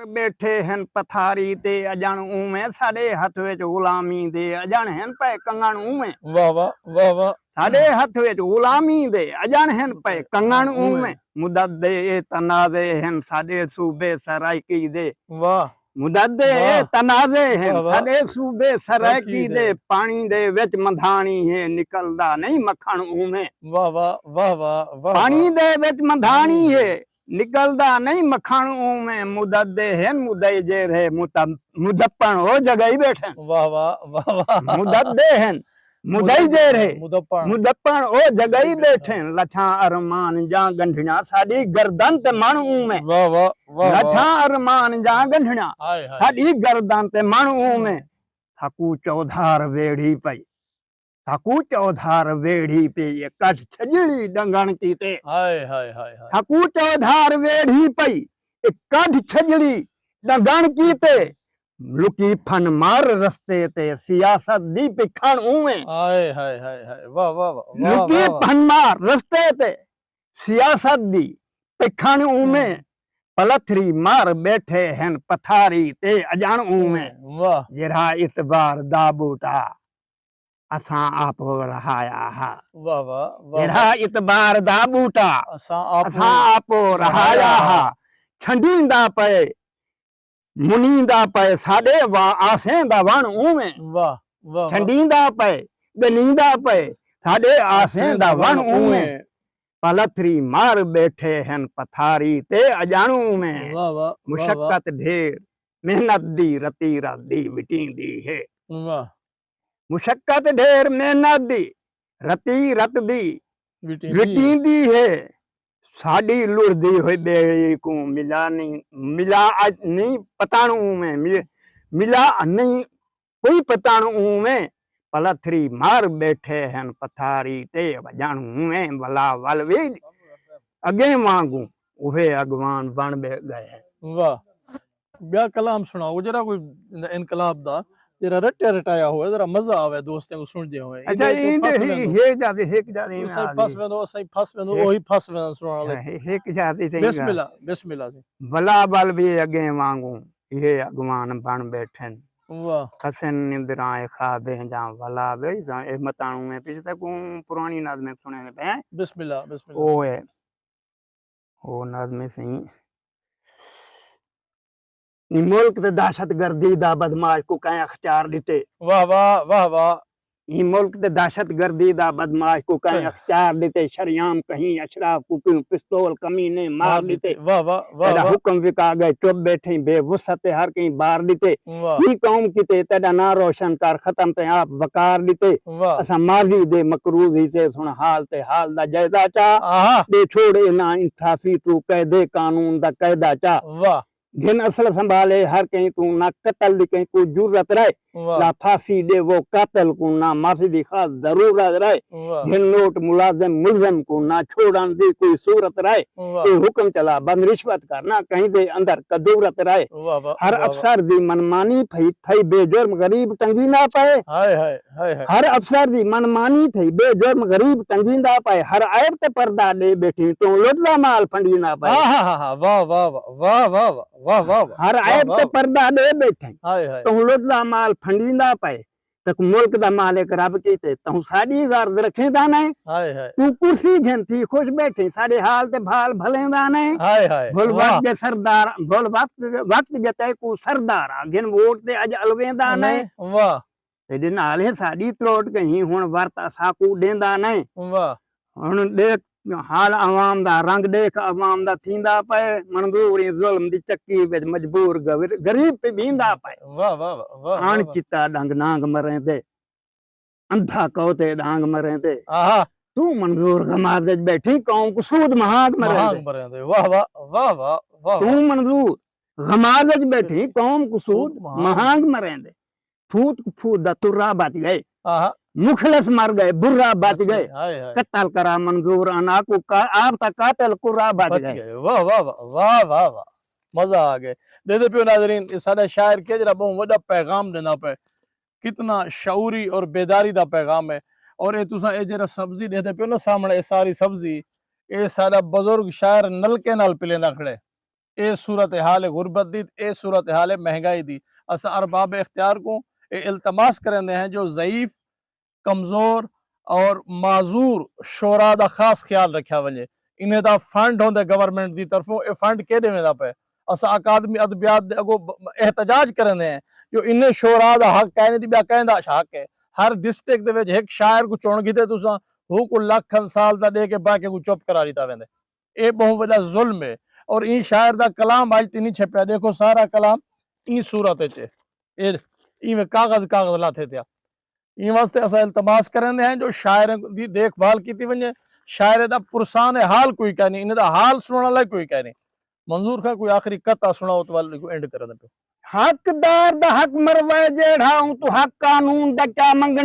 बैठे हैं पथारी ते अजण उमें साडे हथ विच गुलामी दे अजण हैं पे कंगण उमें वाह वाह वाह वाह साडे हथ विच गुलामी दे अजण हैं पे कंगण उमें मुदत दे तनाज़े हैं साडे सूबे सराइकी दे वाह मुदत दे तनाज़े हैं वाह, वाह। साडे सूबे सराइकी सराइकी दे दे। पानी दे विच मंधानी है निकलदा नहीं मक्खण उमें वाह वाह वाह वाह वाह पानी वाह। दे विच मंधानी है निकलदा नहीं मखण में मुदत दे है मुदई जे रहे मुदप्पण हो जगह ही बैठे वाह वाह वाह वाह मुदत दे हैं मुदई जे रहे मुदप्पण मुदप्पण हो जगह ही बैठे लछा अरमान जा गंढिया साडी गर्दन ते मण में वाह वाह वाह लछा अरमान जा गंढिया हाय हाय साडी गर्दन ते मण में थकू चौधार वेड़ी पई थकू चौधार वेड़ी पे ये कट छजड़ी डंगण की ते हाय हाय हाय हाय थकू चौधार वेड़ी पई एक कट छजड़ी डंगण की ते लुकी फन मार रस्ते ते सियासत दी पिखण उए हाय हाय हाय हाय वाह वाह वाह लुकी फन मार रस्ते ते सियासत दी पिखण उमे पलथरी मार बैठे हैं पथारी ते अजान उमे वाह जरा इतबार दा बूटा असा आप रहाया हा वाह वाह वाह जरा इतबार दा बूटा असा असा आप रहाया हा छंडींदा पे मुनींदा पे साडे वा आसें दा वण उमे वाह वाह छंडींदा पे गनींदा पे साडे आसें दा वण उमे पलथरी मार बैठे हैं पथारी ते अजाणू में वाह वाह मुशक्कत ढेर मेहनत दी रती राती विटींदी है वाह मुशक्कत ढेर मेहनत दी रती रत दी विटींदी है साडी लुरदी हुई बेड़ी को मिला नहीं पताणू में मिला नहीं कोई पताणू में पलथरी मार बैठे हैं पथारी ते वजाणू में भला वल वे अगे वांगू उहे अगवान बन गए वाह ब्या कलाम सुनाओ जरा कोई इनकलाब दा जरा रट्या रटाया हो जरा मजा आवे दोस्तों को सुन दे हो अच्छा इंदे हे जादे हेक जादे में सही फस वेंदो सही फस वेंदो ओही फस वेंदो सुनाने ले हेक जादे सही बिस्मिल्लाह बिस्मिल्लाह जी भला बल भी अगे वांगू ये अगवान बन बैठन वाह हसन निंद्राए खाबे जा भला बे जा ए मताणू में पिछ तक पुरानी नाज़ में सुने पे बिस्मिल्लाह बिस्मिल्लाह ओ है ओ नाज़ में सही मुल्क ते दहशतगर्दी दा बदमाश को कहीं अख्तियार दिते वाह वाह वाह वाह ये मुल्क ते दहशतगर्दी दा बदमाश को कहीं अख्तियार दिते शरियाम कहीं अशराफ को पिस्तौल कमीने मार दिते वाह वाह वाह हुक्म विका गए चुप बैठे बेवसत हर कहीं बार दिते वाह ही कौम किते तेरा ना रोशन कर खत्म ते आप वकार दिते वाह असा माजी दे मकरूजी से सुन हाल ते हाल दा जायदा चा आहा दे छोड़े ना इंसाफी तू कायदे कानून दा कायदा चा वाह घिन असल संभाले हर कहीं तू ना कतल दी कहीं को जरूरत रहे ना फांसी दे वो कातल को ना माफी दी खास जरूरत रहे घिन नोट मुलाजिम मुलजम को ना छोड़न दी कोई सूरत रहे ये हुक्म चला बंद रिश्वत करना कहीं दे अंदर कदूरत रहे हर अफसर दी मनमानी थई बेजुर्म गरीब टंगी ना पाए हर अफसर दी मनमानी थई बेजुर्म गरीब टंगी ना पाए हर ऐब ते पर्दा दे बैठी तो लुटला माल फंडी ना पाए वाह वाह वाह वाह वाह वाह हर ऐब ते पर्दा दे बैठे तो लुटला माल फंडी ना पाए तक मुल्क दा मालिक रब कीते तू साडी गर्द रखे दा नहीं तू कुर्सी घंटी खुश बैठे साडे हाल ते भाल भले दा नहीं भुल वक्त के सरदार भुल वक्त जते को सरदार घिन वोट ते अज अलवेंदा नहीं वाह ते नाल है साडी त्रोट कहीं हुन वर्त असा को देंदा नहीं वाह हुन देख हाल अवाम दा रंग देख अवाम दा थींदा पे मंजूरी जुल्म दी चक्की विच मजबूर गरीब पे बींदा पे वाह वाह वाह आन किता डंग नांग मरे दे अंधा कोते डांग मरे दे आहा तू मंजूर गमाद विच बैठी कौम को सूद महाग मरे दे वाह वाह वाह वाह वाह तू मंजूर गमाद विच बैठी कौम को सूद महाग मरे दे फूट दा तुर्रा बच गए आहा मुखलस मर गए बुर्रा बच गए कत्ल करा मंजूर अना को आप तक कातिल कुर्रा बच गए वाह वाह वाह वाह वाह मजा आ गए दे पियो नाज़रीन ये साडा शायर के जरा बहुत बड़ा पैगाम देना पे कितना शऊरी और बेदारी दा पैगाम है और ये तुसा ए जरा सब्जी दे पियो ना सामने सारी सब्जी ये साडा बुजुर्ग शायर नलके नाल पिलेंदा खड़े ए सूरत हाल है गुरबत दी, ए सूरत हाल है महंगाई दी। अस अरबाब इख्तियार को इल्तमास करेंदे हैं जो ज़ईफ, कमज़ोर और माजूर शोरा दा खास ख्याल रखा वजे। इन्हें दा फंड होंदे गवर्नमेंट दी तरफों, ए फंड केदे वेंदा पे? अस अकादमी अदबियात दे अगो एहतजाज करेंदे हैं जो इन्हें शोरा दा हक कहने दी, कहंदा हक है। हर डिस्ट्रिक्ट दे विच एक शायर को चुन गिते तुसा हु को लखन साल दा दे के बाकी को चुप करा दिता वेंदे। ए बहुत बड़ा जुल्म है। और ई शायर दा कलाम आज तीन छपया, देखो सारा कलाम ई सूरत च ए इवें कागज कागज लाथे त्या। ई वास्ते अस इल्तमास करेंदे हैं जो शायर दी देखभाल कीती वने। शायर दा पुरसान हाल कोई कह नहीं, इन्हें दा हाल सुनने लायक कोई कह नहीं। मंजूर खा कोई आखिरी कथा सुनाओ तो वाले को एंड कर दे। हकदार दा हक मरवाए जेड़ा हूं तू हक कानून दा क्या मंगना।